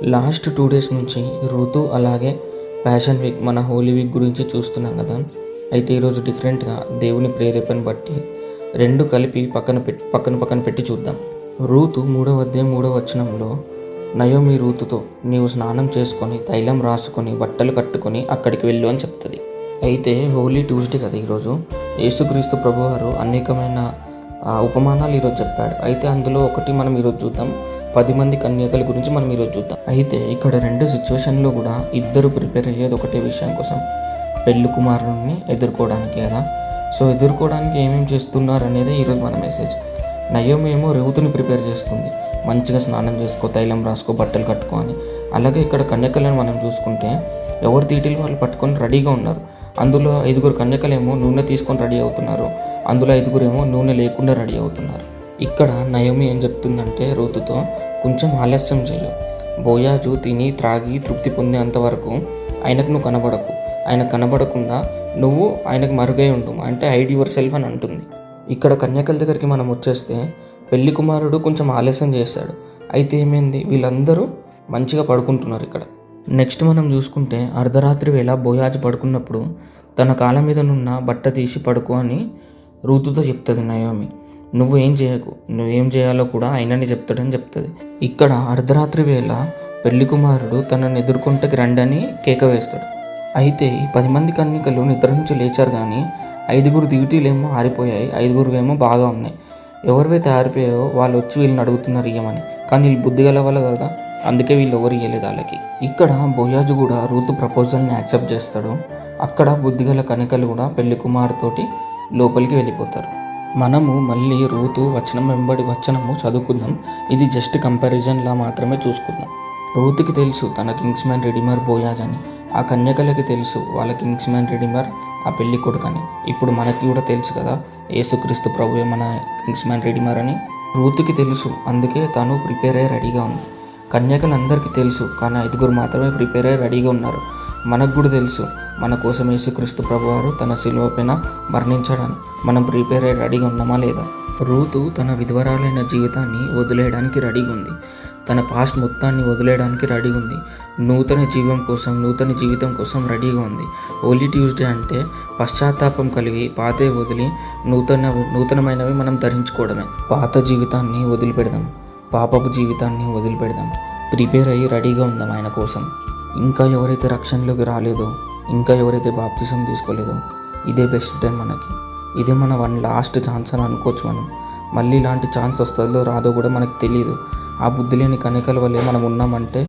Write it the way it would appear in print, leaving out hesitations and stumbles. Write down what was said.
Last 2 days నుంచి ఋతు అలాగే ఫ్యాషన్ వీక్ మన హోలీ వీక్ గురించి చూస్తున్నాం కదా. అయితే ఈరోజు డిఫరెంట్గా దేవుని ప్రేరేపణ బట్టి రెండు కలిపి పక్కన పెట్టి చూద్దాం. ఋతు 3వ అధ్యాయం 3వ వచనంలో నయోమి ఋతుతో నీవు స్నానం చేసుకొని తైలం రాసుకొని బట్టలు కట్టుకొని అక్కడికి వెళ్ళు అని చెప్తుంది. అయితే హోలీ ట్యూస్డే కదా ఈరోజు. యేసుక్రీస్తు ప్రభువారు అనేకమైన ఉపమానాలు ఈరోజు చెప్పాడు. అయితే అందులో ఒకటి మనం ఈరోజు చూద్దాం. 10 మంది కన్యకల గురించి మనం ఈరోజు చూద్దాం. అయితే ఇక్కడ 2 సిచ్యువేషన్లో కూడా ఇద్దరు ప్రిపేర్ అయ్యేది ఒకటే విషయం కోసం, పెళ్లి కుమారుడిని ఎదుర్కోవడానికి కదా. సో ఎదుర్కోవడానికి ఏమేమి చేస్తున్నారు అనేది ఈరోజు మన మెసేజ్. నయోమి ఏమో ఋతుని ప్రిపేర్ చేస్తుంది, మంచిగా స్నానం చేసుకో, తైలం రాసుకో, బట్టలు కట్టుకో అని. అలాగే ఇక్కడ కన్యకలను మనం చూసుకుంటే ఎవరు తీటిలు వాళ్ళు పట్టుకొని రెడీగా ఉన్నారు. అందులో 5 కన్యకలేమో నూనె తీసుకొని రెడీ అవుతున్నారు, అందులో 5 ఏమో నూనె లేకుండా రెడీ అవుతున్నారు. ఇక్కడ నయోమి ఏం చెప్తుందంటే ఋతుతో కొంచెం ఆలస్యం చేయు, బోయాజు తిని త్రాగి తృప్తి పొందేంత వరకు ఆయనకు నువ్వు కనబడకు, ఆయన కనబడకుండా నువ్వు ఆయనకు మరుగై ఉండు, అంటే హైడ్ యువర్ సెల్ఫ్ అని అంటుంది. ఇక్కడ కన్యకల దగ్గరికి మనం వచ్చేస్తే పెళ్లి కుమారుడు కొంచెం ఆలస్యం చేశాడు. అయితే ఏమైంది, వీళ్ళందరూ మంచిగా పడుకుంటున్నారు. ఇక్కడ నెక్స్ట్ మనం చూసుకుంటే అర్ధరాత్రి వేళ బోయాజు పడుకున్నప్పుడు తన కాళ్ళ మీద నున్న బట్ట తీసి పడుకో అని ఋతుతో చెప్తుంది నయోమి. నువ్వేం చేయకు, నువ్వేం చేయాలో కూడా ఆయనని చెప్తాడని చెప్తుంది. ఇక్కడ అర్ధరాత్రి వేళ పెళ్లి కుమారుడు తనని ఎదుర్కొంటకి రండని కేక వేస్తాడు. అయితే ఈ 10 మంది కన్యకలు నిద్ర నుంచి లేచారు, కానీ 5 డ్యూటీలేమో ఆరిపోయాయి, 5 ఏమో బాగా ఉన్నాయి. ఎవరివైతే ఆరిపోయాయో వాళ్ళు వచ్చి వీళ్ళని అడుగుతున్నారు ఇయ్యమని, కానీ వీళ్ళు బుద్ధి గలవాళ్ళు కదా, అందుకే వీళ్ళు ఎవరు ఇయ్యలేదు వాళ్ళకి. ఇక్కడ బోయాజు కూడా ఋతు ప్రపోజల్ని యాక్సెప్ట్ చేస్తాడు. అక్కడ బుద్ధిగల కన్యకలు కూడా పెళ్లి కుమారుతోటి లోపలికి వెళ్ళిపోతారు. మనము మళ్ళీ ఋతు వచనం వెంబడి వచనము చదువుకుందాం. ఇది జస్ట్ కంపారిజన్లా మాత్రమే చూసుకుందాం. ఋతుకి తెలుసు తన కింగ్స్మ్యాన్ రెడీమర్ బోయాజ్ అని, ఆ కన్యకలకి తెలుసు వాళ్ళ కింగ్స్మ్యాన్ రెడీమర్ ఆ పెళ్లి కొడుకని. ఇప్పుడు మనకి కూడా తెలుసు కదా యేసుక్రీస్తు ప్రభువే మన కింగ్స్మ్యాన్ రెడీమర్ అని. ఋతుకి తెలుసు, అందుకే తను ప్రిపేర్ అయ్యి రెడీగా ఉంది. కన్యకలందరికీ తెలుసు, కానీ 5 మాత్రమే ప్రిపేర్ అయ్యి రెడీగా ఉన్నారు. మనకు కూడా తెలుసు మన కోసం యేసుక్రీస్తు ప్రభువారు తన శిలువ పైన మరణించాడని. మనం ప్రిపేర్ అయ్యి రెడీగా ఉన్నామా లేదా? ఋతు తన విధవరాలైన జీవితాన్ని వదిలేయడానికి రెడీగా ఉంది, తన పాస్ట్ మొత్తాన్ని వదిలేయడానికి రెడీగా ఉంది, నూతన జీవితం కోసం రెడీగా ఉంది. హోలీ ట్యూస్డే అంటే పశ్చాత్తాపం కలిగి పాతే వదిలి నూతనమైనవి మనం ధరించుకోవడమే. పాత జీవితాన్ని వదిలిపెడదాం, పాపపు జీవితాన్ని వదిలిపెడదాం, ప్రిపేర్ అయ్యి రెడీగా ఉందాం ఆయన కోసం. ఇంకా ఎవరైతే రక్షణలోకి రాలేదో, ఇంకా ఎవరైతే బాప్తిసం తీసుకోలేదో, ఇదే బెస్ట్ టైం మనకి. ఇదే మన లాస్ట్ ఛాన్స్ అని అనుకోవచ్చు మనం. మళ్ళీ ఇలాంటి ఛాన్స్ వస్తుందో రాదో కూడా మనకు తెలియదు. ఆ బుద్ధి లేని కన్యకల వల్లే మనం ఉన్నామంటే